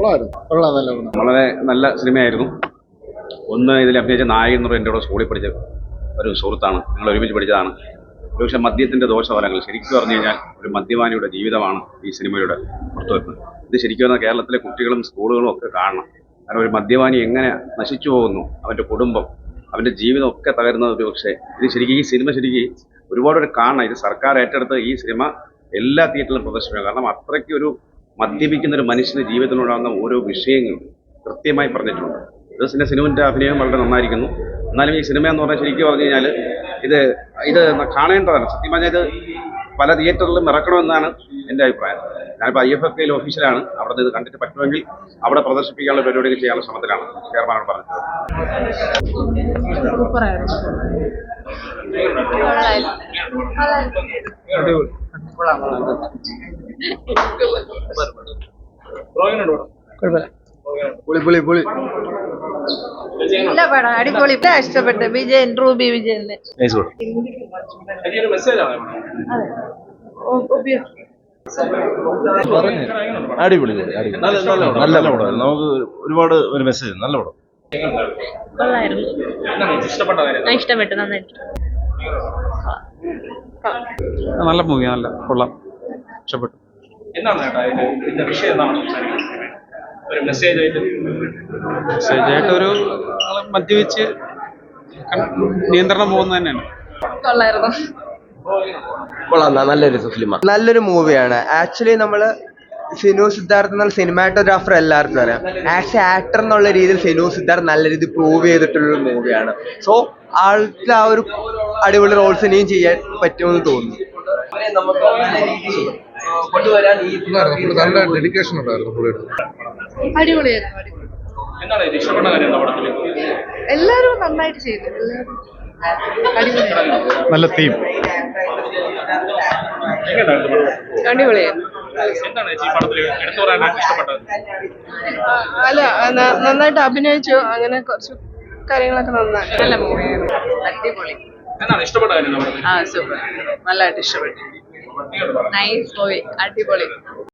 വളരെ നല്ല സിനിമയായിരുന്നു. ഒന്ന്, ഇതിൽ അഭിനയിച്ച നായകൻ എന്ന് പറയുന്നത് എൻ്റെ കൂടെ സ്കൂളിൽ പഠിച്ച ഒരു സുഹൃത്താണ്. ഞങ്ങൾ ഒരുമിച്ച് പഠിച്ചതാണ്. ഒരുപക്ഷെ മദ്യത്തിൻ്റെ ദോഷഫലങ്ങൾ ശരിക്കും പറഞ്ഞു കഴിഞ്ഞാൽ ഒരു മദ്യപാനിയുടെ ജീവിതമാണ് ഈ സിനിമയുടെ പുറത്തുവരുന്നത്. ഇത് ശരിക്കും പറഞ്ഞാൽ കേരളത്തിലെ കുട്ടികളും സ്കൂളുകളും ഒക്കെ കാണണം. കാരണം ഒരു മദ്യപാനി എങ്ങനെ നശിച്ചു പോകുന്നു, അവൻ്റെ കുടുംബം, അവൻ്റെ ജീവിതം ഒക്കെ തകരുന്നത്. ഒരു പക്ഷേ ഇത് ശരിക്കും ഈ സിനിമ ശരിക്കും ഒരുപാട് കാണണം. ഇത് സർക്കാർ ഏറ്റെടുത്ത് ഈ സിനിമ എല്ലാ തിയേറ്ററിലും പ്രദർശിപ്പിക്കുക. കാരണം അത്രയ്ക്ക് ഒരു മദ്യപിക്കുന്ന ഒരു മനുഷ്യൻ്റെ ജീവിതത്തിലുണ്ടാകുന്ന ഓരോ വിഷയങ്ങളും കൃത്യമായി പറഞ്ഞിട്ടുണ്ട്. ഇത് സിനിമൻ്റെ അഭിനയം വളരെ നന്നായിരിക്കുന്നു. എന്നാലും ഈ സിനിമ എന്ന് പറഞ്ഞാൽ ശരിക്കും പറഞ്ഞു കഴിഞ്ഞാൽ ഇത് കാണേണ്ടതാണ്. സത്യം പറഞ്ഞാൽ ഇത് പല തിയേറ്ററിലും ഇറക്കണമെന്നാണ് എൻ്റെ അഭിപ്രായം. ഞാനിപ്പോൾ IFFK ഓഫീസിലാണ്. അവിടെ ഇത് കണ്ടിട്ട് പറ്റുമെങ്കിൽ അവിടെ പ്രദർശിപ്പിക്കാനുള്ള പരിപാടികൾ ചെയ്യാനുള്ള ശ്രമത്തിലാണ് ചെയർമാനോട് പറഞ്ഞത്. നല്ല പടം, അടിപൊളി. ഇഷ്ടപ്പെട്ടു. വിജയൻ, റൂബി വിജയന്റെ അടിപൊളി നല്ല പടം. നമുക്ക് ഒരുപാട് ഒരു മെസ്സേജ്. നല്ല പടം. ഇഷ്ടപ്പെട്ടു, നന്നായിട്ട്. നല്ല മൂവി, നല്ല കൊള്ളാം, ഇഷ്ടപ്പെട്ടു. മെസ്സേജായിട്ട് ഒരു മദ്യപിച്ച് നിയന്ത്രണം പോകുന്നത് തന്നെയാണ്. കൊള്ളാം, നല്ലൊരു ഫിലിം, നല്ലൊരു മൂവിയാണ്. ആക്ച്വലി നമ്മള് സിനു സിദ്ധാർത്ഥ് എന്നുള്ള സിനിമാറ്റോഗ്രാഫർ എല്ലാവർക്കും അറിയാം. ആക്ച്വലി ആക്ടർ എന്നുള്ള രീതിയിൽ സിനു സിദ്ധാർത്ഥ് നല്ല രീതിയിൽ പ്രൂവ് ചെയ്തിട്ടുള്ളൊരു മൂവിയാണ്. സോ ആൾക്ക് ആ ഒരു അടിപൊളി റോൾസ് ഇനിയും ചെയ്യാൻ പറ്റുമെന്ന് തോന്നുന്നു. നല്ല ഡെഡിക്കേഷൻ ഉണ്ടായിരുന്നു. അടിപൊളിയായിരുന്നു. എല്ലാരും നന്നായിട്ട് ചെയ്തു. നല്ല തീം. അടിപൊളിയായിരുന്നു. അല്ല, നന്നായിട്ട് അഭിനയിച്ചു. അങ്ങനെ കുറച്ച് കാര്യങ്ങളൊക്കെ നന്നായി. നല്ല മൂവിയായിരുന്നു. അടിപൊളി. സൂപ്പർ. നല്ലതായിട്ട് ഇഷ്ടപ്പെട്ടു. നൈസ് മൂവി, അടിപൊളി.